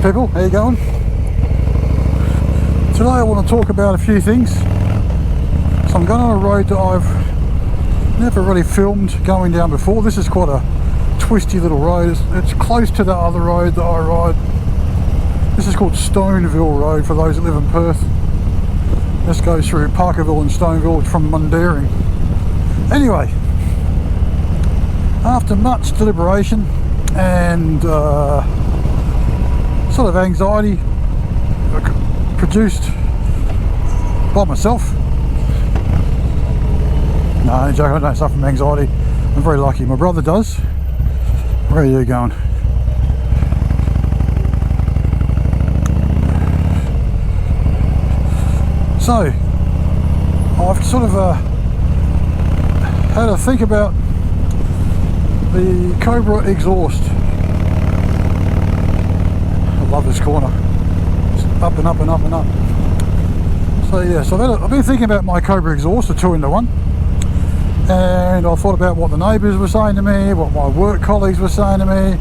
people, how you going? Today I want to talk about a few things. So I'm going on a road that I've never really filmed going down before. This is quite a twisty little road. It's close to the other road that I ride. This is called Stoneville Road for those that live in Perth. This goes through Parkerville and Stoneville from Mundaring. Anyway, after much deliberation and sort of anxiety produced by myself. No, I'm joking, I don't suffer from anxiety. I'm very lucky. My brother does. Where are you going? So, I've sort of had to think about the Cobra exhaust. I love this corner. It's up and up and up and up. So yeah, so I've been thinking about my Cobra exhaust, a 2-in-1, and I thought about what the neighbours were saying to me, what my work colleagues were saying to me,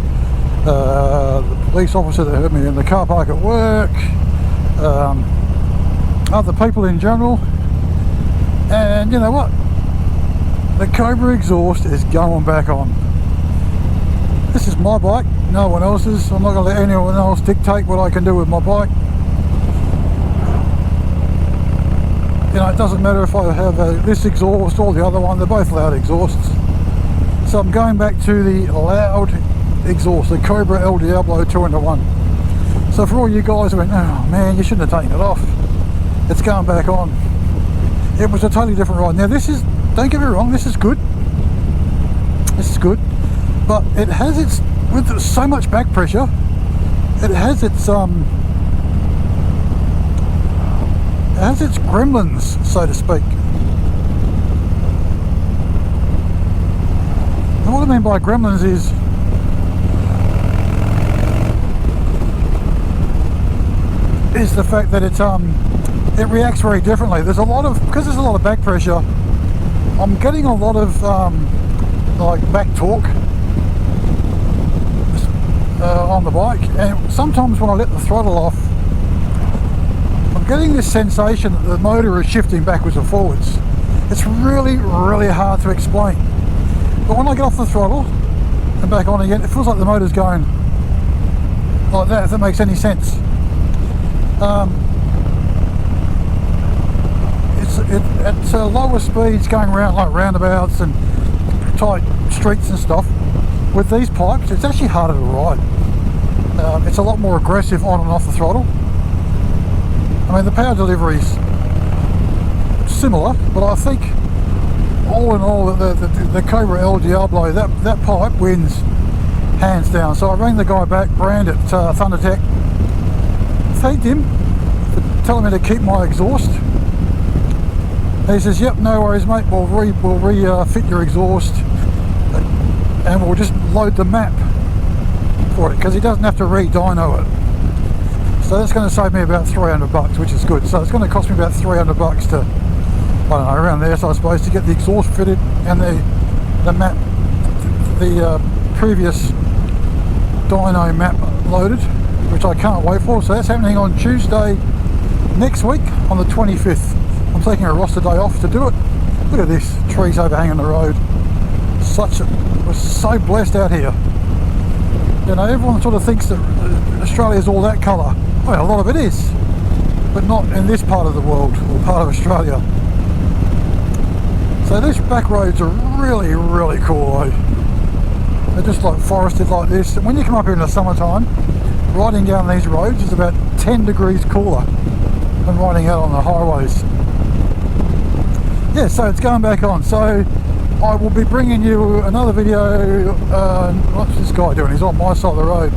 the police officer that heard me in the car park at work, other people in general, and you know what? The Cobra exhaust is going back on. This is my bike, no one else's. I'm not going to let anyone else dictate what I can do with my bike. You know, it doesn't matter if I have this exhaust or the other one, they're both loud exhausts. So I'm going back to the loud exhaust, the Cobra EL Diablo 2-in-1. So for all you guys who went, oh man, you shouldn't have taken it off, it's going back on. It was a totally different ride. Now this is, don't get me wrong, this is good. This is good. But it has its, with so much back pressure, it has its gremlins, so to speak. And what I mean by gremlins is the fact that it reacts very differently. There's a lot of, because there's a lot of back pressure, I'm getting a lot of like back torque on the bike, and sometimes when I let the throttle off, I'm getting this sensation that the motor is shifting backwards and forwards. It's really, really hard to explain. But when I get off the throttle and back on again, it feels like the motor's going like that, if that makes any sense. It's at lower speeds, going around like roundabouts and tight streets and stuff. With these pipes, it's actually harder to ride. It's a lot more aggressive on and off the throttle. I mean, the power delivery's similar, but I think all in all, the Cobra EL Diablo, that pipe wins hands down. So I rang the guy back, Brand at Thundertech, thanked him for telling me to keep my exhaust. And he says, yep, no worries mate, we'll refit your exhaust and we'll just load the map for it, because he doesn't have to re-dyno it. So that's going to save me about 300 bucks, which is good. So it's going to cost me about 300 bucks to, I don't know, around there, so I suppose, to get the exhaust fitted and the map, the previous dyno map loaded, which I can't wait for. So that's happening on Tuesday next week, on the 25th. I'm taking a roster day off to do it. Look at this, trees overhanging the road. We're so blessed out here. You know, everyone sort of thinks that Australia's all that colour. Well, a lot of it is, but not in this part of the world, or part of Australia. So these back roads are really, really cool though. They're just like forested like this. And when you come up here in the summertime, riding down these roads is about 10 degrees cooler than riding out on the highways. Yeah, so it's going back on. So I will be bringing you another video. What's this guy doing? He's on my side of the road.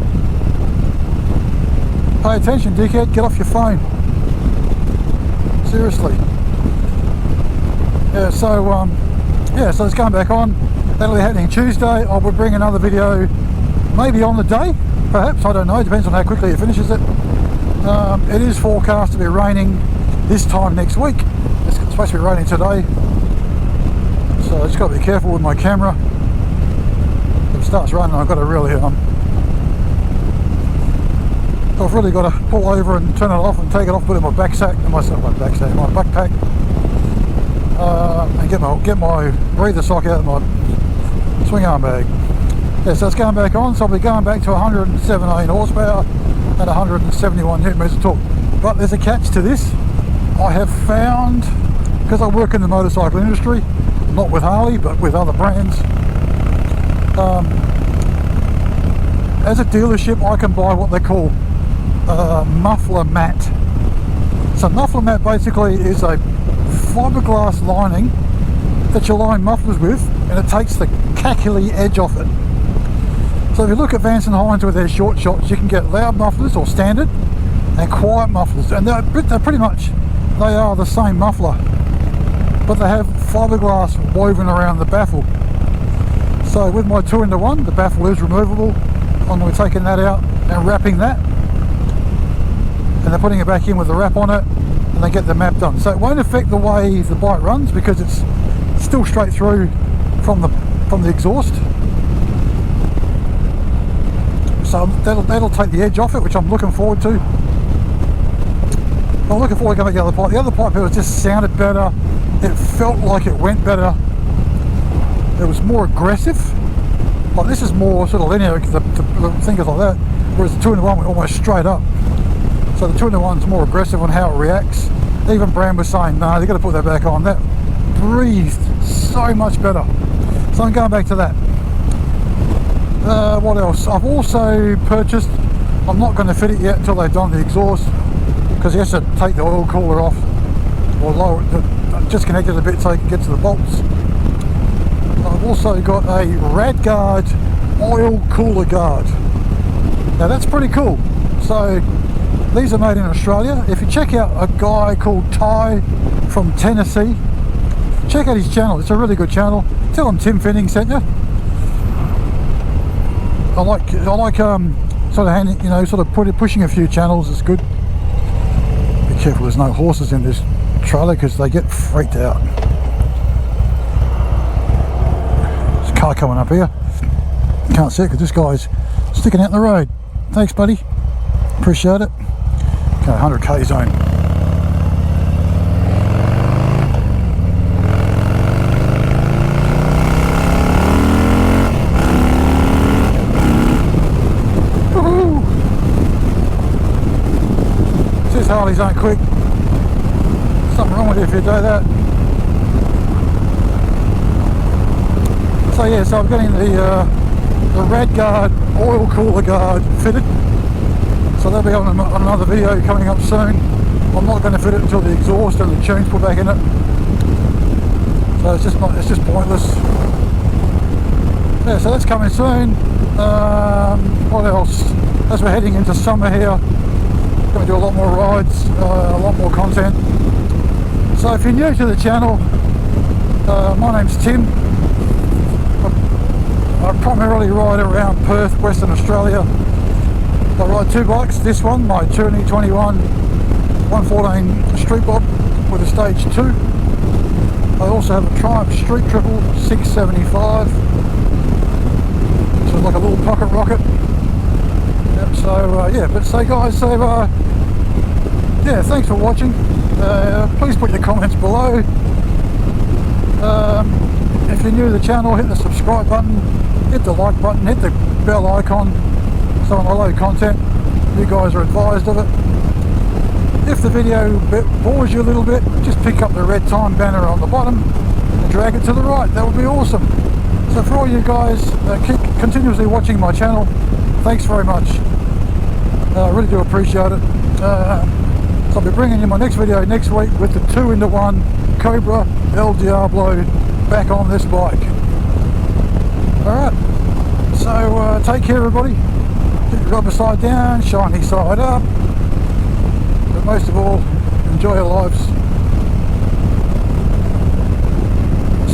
Pay attention, dickhead, get off your phone. Seriously. Yeah, so it's going back on. That'll be happening Tuesday. I will bring another video maybe on the day, perhaps, I don't know, depends on how quickly it finishes it. It is forecast to be raining this time next week. It's supposed to be raining today. So I just got to be careful with my camera. If it starts raining, I've got to really I've really got to pull over and turn it off and take it off, put it in my backpack, my backpack, and get my breather sock out of my swing arm bag. Yeah, so it's going back on, so I'll be going back to 117 horsepower and 171 newton meters of torque. But there's a catch to this. I have found, because I work in the motorcycle industry, not with Harley but with other brands, as a dealership I can buy what they call muffler mat. So muffler mat basically is a fiberglass lining that you line mufflers with, and it takes the cackly edge off it. So if you look at Vance and Hines with their short shots, you can get loud mufflers or standard and quiet mufflers, and they're pretty much, they are the same muffler, but they have fiberglass woven around the baffle. So with my 2-in-1, the baffle is removable. I'm going to be taking that out and wrapping that, and they're putting it back in with the wrap on it, and they get the map done. So it won't affect the way the bike runs because it's still straight through from the exhaust. So that'll take the edge off it, which I'm looking forward to. I'm looking forward to going back the other pipe. The other pipe, it just sounded better. It felt like it went better. It was more aggressive. Like this is more sort of linear, the thing is like that, whereas the 2-in-1 went almost straight up. So the 2-in-1's more aggressive on how it reacts. Even Bram was saying, no, they've got to put that back on. That breathed so much better. So I'm going back to that. What else? I've also purchased, I'm not going to fit it yet until they've done the exhaust, because he has to take the oil cooler off, or lower it, just connect it a bit so you can get to the bolts. I've also got a Radguard oil cooler guard. Now that's pretty cool. So these are made in Australia. If you check out a guy called Ty from Tennessee, check out his channel. It's a really good channel. Tell him Tim Finning sent you. I like sort of pushing a few channels. It's good. Be careful, there's no horses in this trailer because they get freaked out. There's a car coming up here. Can't see it because this guy's sticking out in the road. Thanks, buddy. Appreciate it. Okay, 100k zone. Harleys aren't quick. Something wrong with it if you do that. So yeah, so I'm getting the Radguard oil cooler guard fitted. So they'll be on another video coming up soon. I'm not going to fit it until the exhaust and the tune's put back in it. So it's just pointless. Yeah, so that's coming soon. What else? As we're heading into summer here, going to do a lot more rides, a lot more content. So if you're new to the channel, my name's Tim. I primarily ride around Perth, Western Australia. I ride two bikes. This one, my Journey 21 114 Street Bob with a stage 2. I also have a Triumph Street Triple 675, so like a little pocket rocket. Yep, so yeah, but so guys, so yeah, thanks for watching. Please put your comments below. If you're new to the channel, hit the subscribe button, hit the like button, hit the bell icon, so when I load content you guys are advised of it. If the video bores you a little bit, just pick up the red time banner on the bottom and drag it to the right. That would be awesome. So for all you guys keep continuously watching my channel, thanks very much. I really do appreciate it. So I'll be bringing you my next video next week with the 2-in-1 Cobra EL Diablo back on this bike. Alright, so take care everybody. Keep your rubber side down, shiny side up. But most of all, enjoy your lives.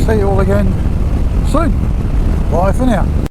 See you all again soon. Bye for now.